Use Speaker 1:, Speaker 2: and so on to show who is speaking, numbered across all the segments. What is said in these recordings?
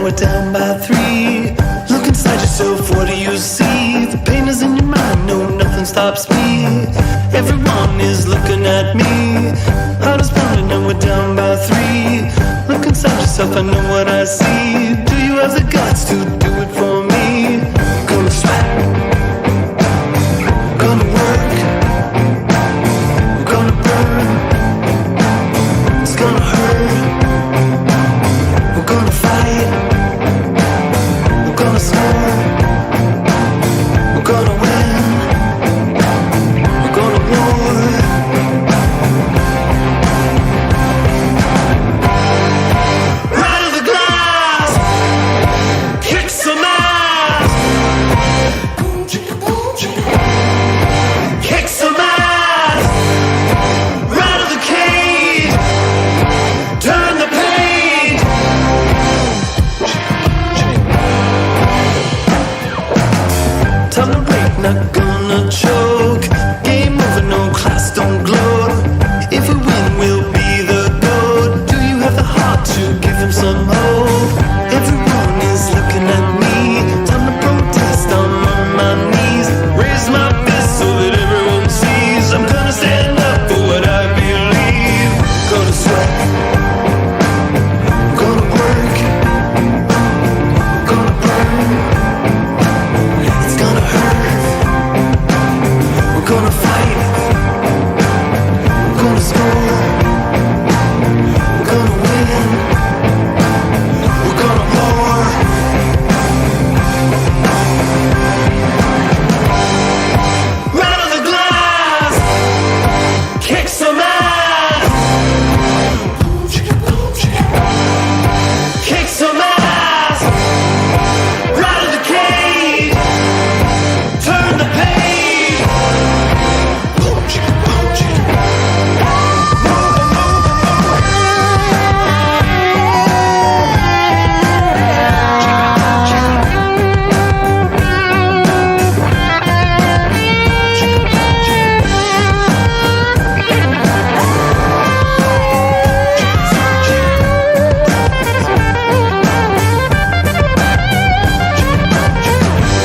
Speaker 1: we're down by 3. Look inside yourself, what do you see? The pain is in your mind, no, nothing stops me. Everyone is looking at me. Heart is pounding and we're down by 3. Look inside yourself, I know what I see. Do you have the guts to do it for me? Gonna sweat, gonna work, we're gonna burn, it's gonna hurt, we're gonna fight, we're gonna score, we're gonna win, we're gonna war. Right of the glass, kick some ass, kick some ass, right of the cage, turn the page. Time to break, not gonna choke. Game over, no class, don't gloat. If we win, we'll be the GOAT. Do you have the heart to give him some hope? Everyone is looking at me. Time to protest, I'm on my knees. Raise my fist so that everyone sees. I'm gonna stand up for what I believe. Gonna sweat, gonna work, gonna burn, it's gonna hurt, we're gonna fight, we're gonna score, we're gonna win, we're gonna war. Right on the glass, kick some ass, kick some ass, right of the cage, turn the page.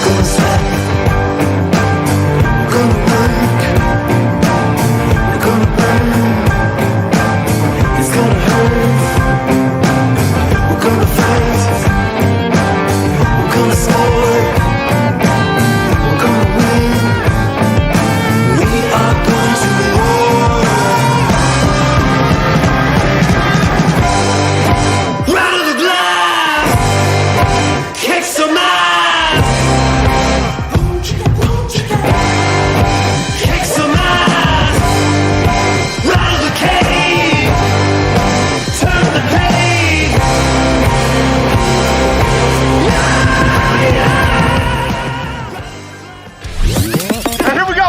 Speaker 1: Gonna sweat, gonna work, we're gonna burn, it's gonna hurt, we're gonna fight, we're gonna score, we're gonna win, we are going to war. Right of the glass, kick some ass, kick some ass, right of the cage, turn the page.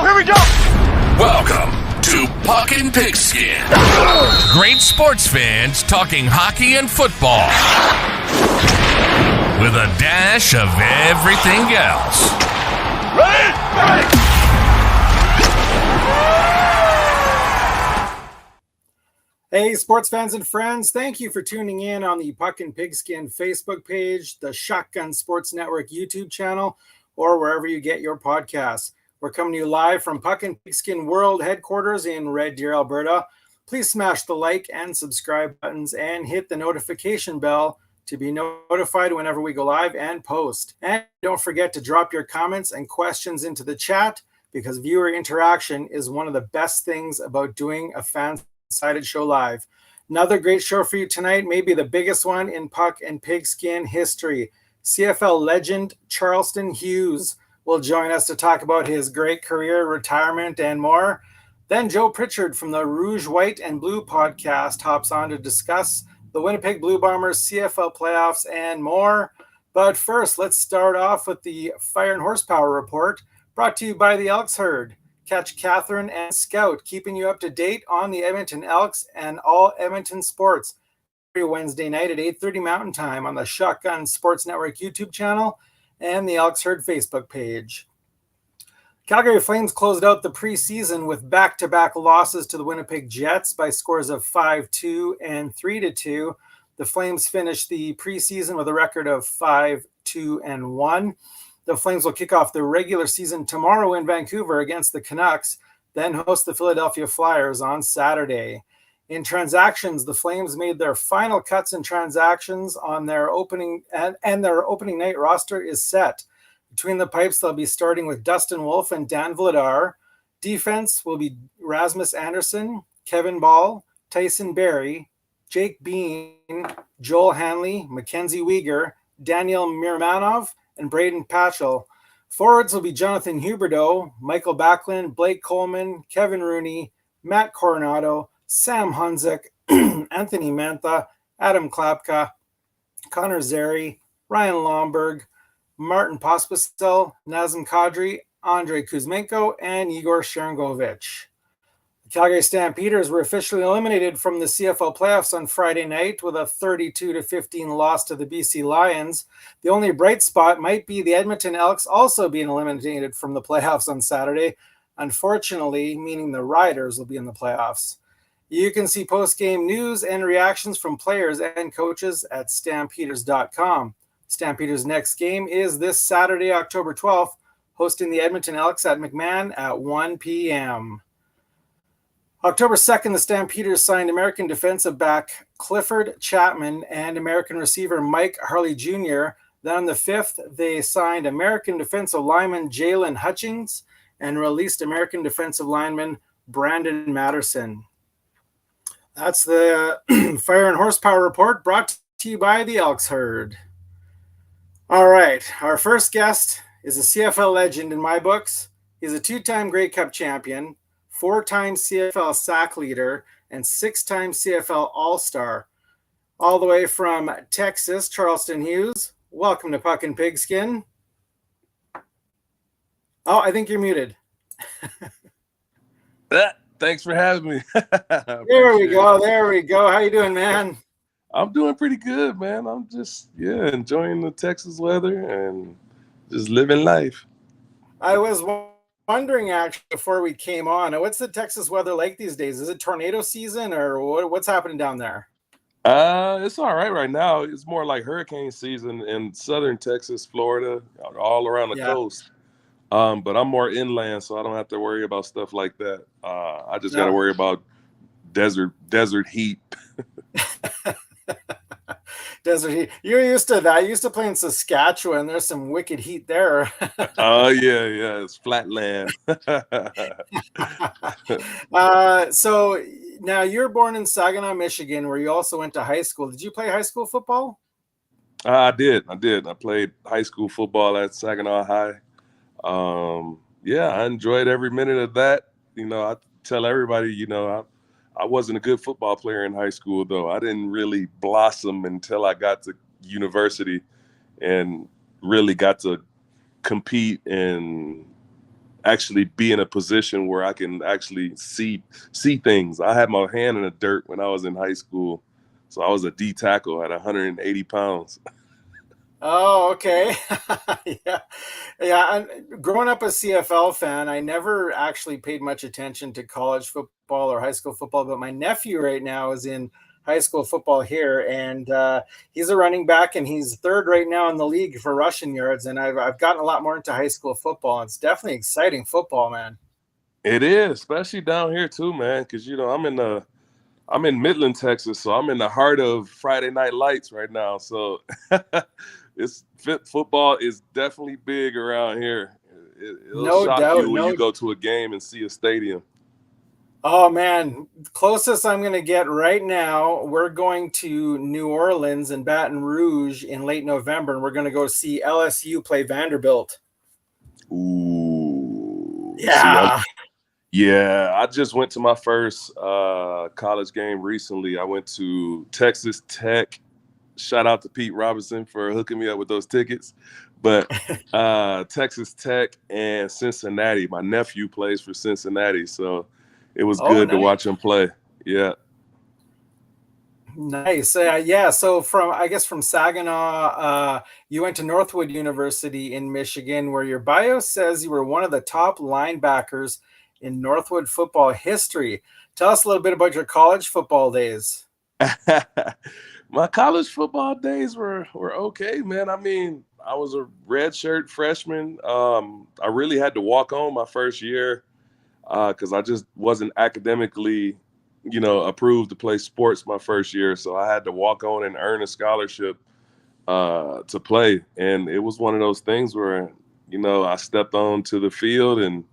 Speaker 2: Here we go.
Speaker 3: Welcome to Puck and Pigskin. Great sports fans talking hockey and football with a dash of everything else.
Speaker 2: Ready?
Speaker 4: Hey, sports fans and friends, thank you for tuning in on the Puck and Pigskin Facebook page, the Shotgun Sports Network YouTube channel, or wherever you get your podcasts. We're coming to you live from Puck and Pigskin World Headquarters in Red Deer, Alberta. Please smash the like and subscribe buttons and hit the notification bell to be notified whenever we go live and post. And don't forget to drop your comments and questions into the chat, because viewer interaction is one of the best things about doing a fan-sided show live. Another great show for you tonight, maybe the biggest one in Puck and Pigskin history. CFL legend Charleston Hughes will join us to talk about his great career, retirement, and more. Then Joe Pritchard from the Rouge, White, and Blue podcast hops on to discuss the Winnipeg Blue Bombers, CFL playoffs, and more. But first, let's start off with the Fire and Horsepower Report, brought to you by the Elks Herd. Catch Catherine and Scout keeping you up to date on the Edmonton Elks and all Edmonton sports every Wednesday night at 8:30 Mountain Time on the Shotgun Sports Network YouTube channel and the Elks Herd Facebook page. Calgary Flames closed out the preseason with back-to-back losses to the Winnipeg Jets by scores of 5-2 and 3-2. The Flames finished the preseason with a record of 5-2-1. The Flames will kick off the regular season tomorrow in Vancouver against the Canucks, then host the Philadelphia Flyers on Saturday. In transactions, the Flames made their final cuts in transactions on their opening and their opening night roster is set. Between the pipes, they'll be starting with Dustin Wolf and Dan Vladar. Defense will be Rasmus Anderson, Kevin Ball, Tyson Barrie, Jake Bean, Joel Hanley, Mackenzie Weegar, Daniel Miramanov, and Braden Patchell. Forwards will be Jonathan Huberdeau, Michael Backlund, Blake Coleman, Kevin Rooney, Matt Coronado, Sam Hunzik, Anthony Mantha, Adam Klapka, Connor Zary, Ryan Lomberg, Martin Pospisil, Nazem Kadri, Andrei Kuzmenko, and Igor Sharangovich. The Calgary Stampeders were officially eliminated from the CFL playoffs on Friday night with a 32-15 loss to the BC Lions. The only bright spot might be the Edmonton Elks also being eliminated from the playoffs on Saturday, unfortunately, meaning the Riders will be in the playoffs. You can see post-game news and reactions from players and coaches at stampeders.com. Stampeders' next game is this Saturday, October 12th, hosting the Edmonton Elks at McMahon at 1 p.m. October 2nd, the Stampeders signed American defensive back Clifford Chapman and American receiver Mike Harley Jr. Then on the 5th, they signed American defensive lineman Jalen Hutchings and released American defensive lineman Brandon Matterson. That's the Fire and Horsepower Report brought to you by the Elks Herd. All right, our first guest is a CFL legend in my books. He's a 2-time Grey Cup champion, 4-time CFL sack leader, and 6-time CFL All-Star. All the way from Texas, Charleston Hughes. Welcome to Puck and Pigskin. Oh, I think you're muted.
Speaker 5: Thanks for having me.
Speaker 4: There we go. How you doing, man?
Speaker 5: I'm doing pretty good, man. I'm just, enjoying the Texas weather and just living life.
Speaker 4: I was wondering, actually, before we came on, what's the Texas weather like these days? Is it tornado season or what's happening down there?
Speaker 5: It's all right now. It's more like hurricane season in southern Texas, Florida, all around the coast. But I'm more inland, so I don't have to worry about stuff like that. I just got to worry about desert heat.
Speaker 4: Desert heat. You're used to that. You used to play in Saskatchewan. There's some wicked heat there.
Speaker 5: Oh, yeah. It's flat land.
Speaker 4: So now you're born in Saginaw, Michigan, where you also went to high school. Did you play high school football?
Speaker 5: I did. I played high school football at Saginaw High. I enjoyed every minute of that. I tell everybody, I wasn't a good football player in high school, though. I didn't really blossom until I got to university and really got to compete and actually be in a position where I can actually see things. I had my hand in the dirt when I was in high school. So I was a D tackle at 180 pounds.
Speaker 4: Oh, okay. Yeah. And growing up a CFL fan, I never actually paid much attention to college football or high school football, but my nephew right now is in high school football here, and he's a running back, and he's third right now in the league for rushing yards, and I've gotten a lot more into high school football, and it's definitely exciting football, man. It
Speaker 5: is, especially down here too, man, because, I'm in Midland, Texas, so I'm in the heart of Friday Night Lights right now, so football is definitely big around here. It'll shock you when you go to a game and see a stadium.
Speaker 4: Oh, man. Closest I'm going to get right now, we're going to New Orleans and Baton Rouge in late November, and we're going to go see LSU play Vanderbilt.
Speaker 5: Ooh.
Speaker 4: Yeah.
Speaker 5: I just went to my first college game recently. I went to Texas Tech. Shout out to Pete Robinson for hooking me up with those tickets. But Texas Tech and Cincinnati. My nephew plays for Cincinnati, so it was good to watch him play. Yeah.
Speaker 4: Nice. So from Saginaw, you went to Northwood University in Michigan, where your bio says you were one of the top linebackers in Northwood football history. Tell us a little bit about your college football days.
Speaker 5: My college football days were okay, man. I mean, I was a redshirt freshman. I really had to walk on my first year because I just wasn't academically, approved to play sports my first year. So I had to walk on and earn a scholarship to play. And it was one of those things where, I stepped onto the field and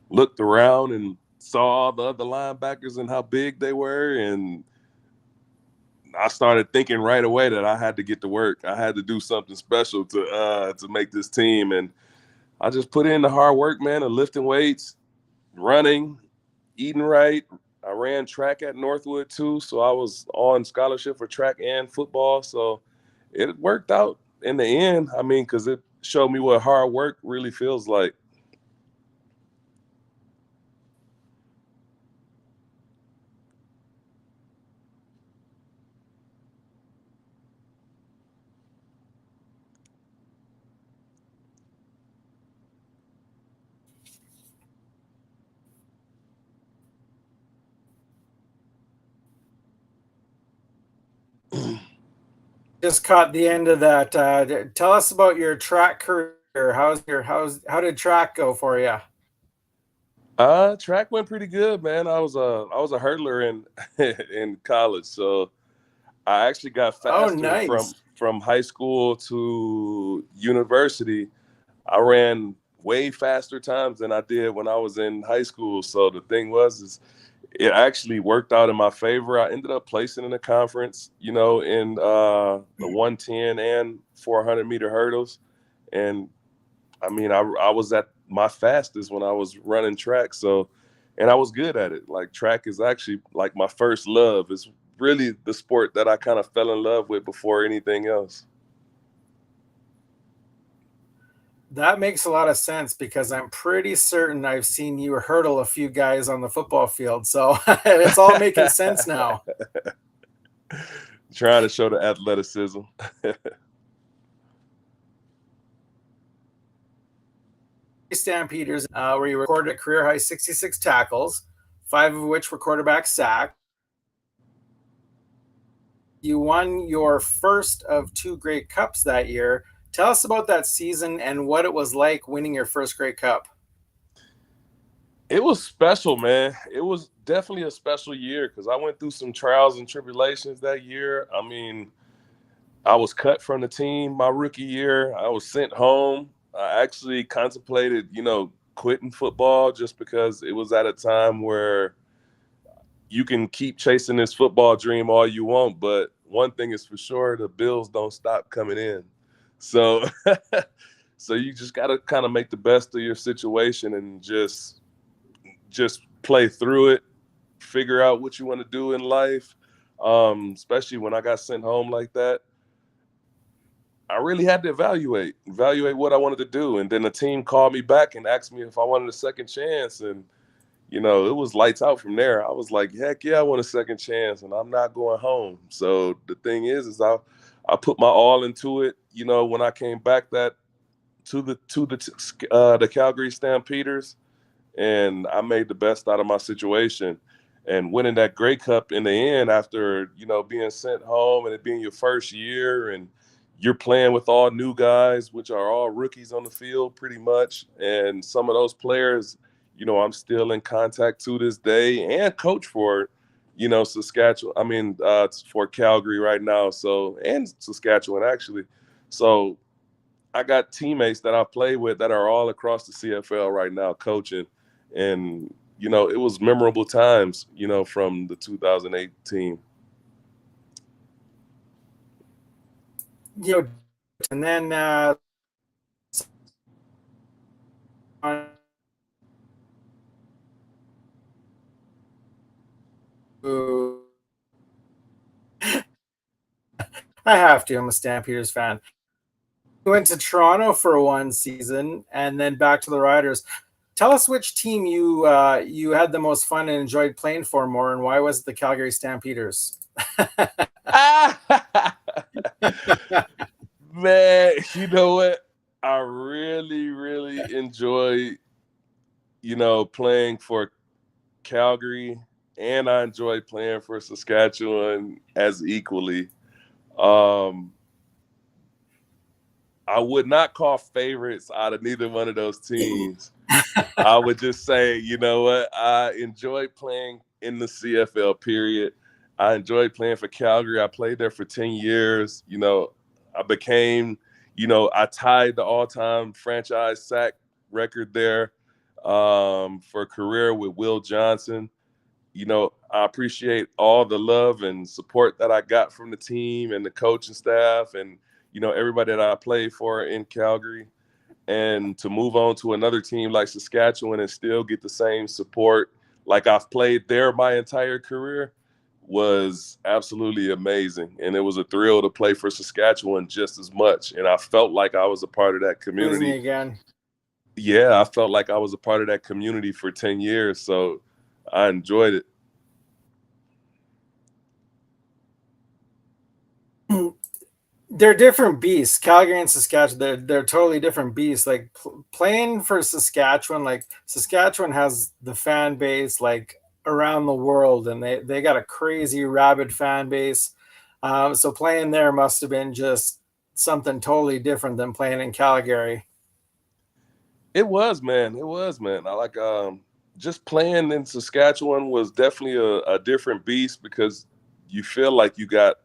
Speaker 5: looked around and saw all the other linebackers and how big they were. And I started thinking right away that I had to get to work. I had to do something special to make this team. And I just put in the hard work, man, of lifting weights, running, eating right. I ran track at Northwood too, so I was on scholarship for track and football. So it worked out in the end. I mean, because it showed me what hard work really feels like.
Speaker 4: Just caught the end of that. Tell us about your track career. How did track go for you?
Speaker 5: Track went pretty good, man. I was a hurdler in in college, so I actually got
Speaker 4: Oh,
Speaker 5: faster
Speaker 4: nice.
Speaker 5: from high school to university. I ran way faster times than I did when I was in high school. So the thing is it actually worked out in my favor. I ended up placing in the conference, in the 110 and 400-meter hurdles. And I mean, I was at my fastest when I was running track. So, and I was good at it. Like track is actually like my first love. It's really the sport that I kind of fell in love with before anything else.
Speaker 4: That makes a lot of sense because I'm pretty certain I've seen you hurdle a few guys on the football field. So it's all making sense now.
Speaker 5: Trying to show the athleticism.
Speaker 4: Stampeders, where you recorded a career high 66 tackles, 5 of which were quarterback sacks. You won your first of 2 Grey Cups that year. Tell us about that season and what it was like winning your first Grey Cup.
Speaker 5: It was special, man. It was definitely a special year because I went through some trials and tribulations that year. I mean, I was cut from the team my rookie year. I was sent home. I actually contemplated, quitting football just because it was at a time where you can keep chasing this football dream all you want, but one thing is for sure, the bills don't stop coming in. So so you just got to kind of make the best of your situation and just play through it, figure out what you want to do in life. Especially when I got sent home like that, I really had to evaluate what I wanted to do. And then the team called me back and asked me if I wanted a second chance. And, it was lights out from there. I was like, heck yeah, I want a second chance and I'm not going home. So the thing is I put my all into it. When I came back to the Calgary Stampeders, and I made the best out of my situation. And winning that Grey Cup in the end after, being sent home and it being your first year and you're playing with all new guys, which are all rookies on the field pretty much. And some of those players, I'm still in contact to this day and coach for, Saskatchewan. I mean, for Calgary right now. So, and Saskatchewan actually. So I got teammates that I play with that are all across the CFL right now coaching. And, it was memorable times, from the 2008 team.
Speaker 4: And then I have to. I'm a Stampeders fan. We went to Toronto for one season and then back to the Riders. Tell us which team you had the most fun and enjoyed playing for more, and why was it the Calgary Stampeders?
Speaker 5: Man, you know what? I really, really enjoy, playing for Calgary and I enjoyed playing for Saskatchewan as equally. I would not call favorites out of neither one of those teams. I would just say, you know what? I enjoyed playing in the CFL period. I enjoyed playing for Calgary. I played there for 10 years. You know, I became, you know, I tied the all-time franchise sack record there for a career with Will Johnson. You know, I appreciate all the love and support that I got from the team and the coaching staff and, you know, everybody that I played for in Calgary. And to move on to another team like Saskatchewan and still get the same support like I've played there my entire career was absolutely amazing. And it was a thrill to play for Saskatchewan just as much. And I felt like I was a part of that community.
Speaker 4: Again.
Speaker 5: Yeah, I felt like I was a part of that community for 10 years. So I enjoyed it.
Speaker 4: They're different beasts. Calgary and Saskatchewan, they're totally different beasts. Like playing for Saskatchewan, like Saskatchewan has the fan base like around the world, and they got a crazy rabid fan base. So playing there must have been just something totally different than playing in Calgary.
Speaker 5: It was, man. It was, man. I like just playing in Saskatchewan was definitely a different beast because you feel like you got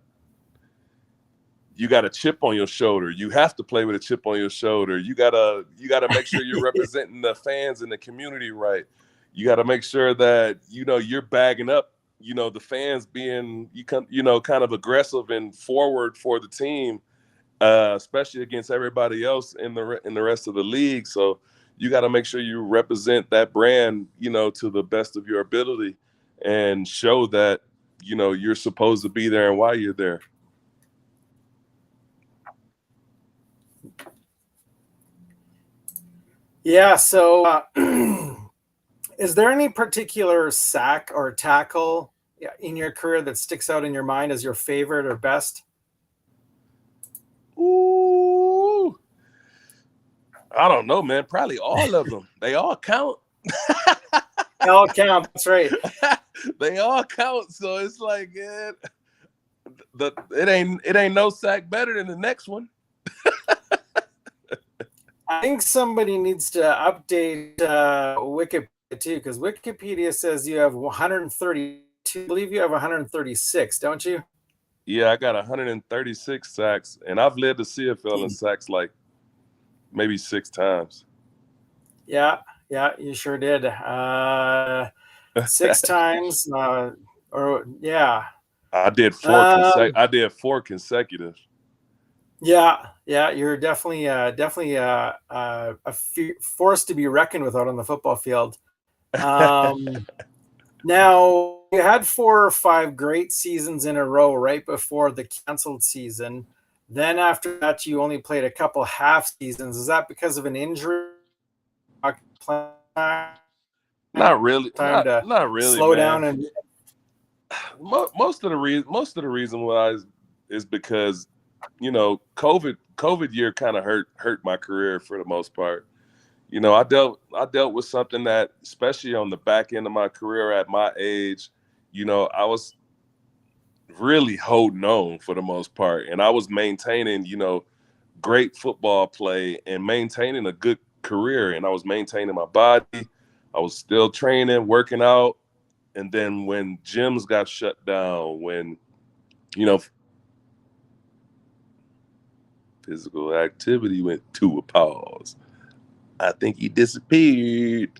Speaker 5: a chip on your shoulder. You have to play with a chip on your shoulder. You gotta make sure you're representing the fans and the community right. You got to make sure that, you know, you're bagging up, you know, the fans being, kind of aggressive and forward for the team, especially against everybody else in the rest of the league. So you got to make sure you represent that brand, you know, to the best of your ability and show that, you know, you're supposed to be there and why you're there.
Speaker 4: Yeah. So is there any particular sack or tackle in your career that sticks out in your mind as your favorite or best?
Speaker 5: Ooh, I don't know, man. Probably all of them. They all count.
Speaker 4: They all count. That's right.
Speaker 5: They all count. So it's like, it ain't no sack better than the next one.
Speaker 4: I think somebody needs to update Wikipedia too, because Wikipedia says you have 132. I believe you have 136, don't you?
Speaker 5: Yeah, I got 136 sacks, and I've led the CFL in sacks like maybe 6 times.
Speaker 4: Yeah, you sure did. 6 times, yeah.
Speaker 5: I did 4. I did 4 consecutive.
Speaker 4: Yeah, you're definitely a force to be reckoned with out on the football field. Now you had 4 or 5 great seasons in a row right before the canceled season. Then after that, you only played a couple half seasons. Is that because of an injury?
Speaker 5: Not really. Not really.
Speaker 4: Slow
Speaker 5: man.
Speaker 4: down and
Speaker 5: most of the reason why is because, you know, COVID year kind of hurt my career for the most part. You know, I dealt with something that, especially on the back end of my career at my age, you know, I was really holding on for the most part, and I was maintaining, you know, great football play and maintaining a good career, and I was maintaining my body. I was still training, working out, and then when gyms got shut down, when, you know, physical activity went to a pause, I think he disappeared.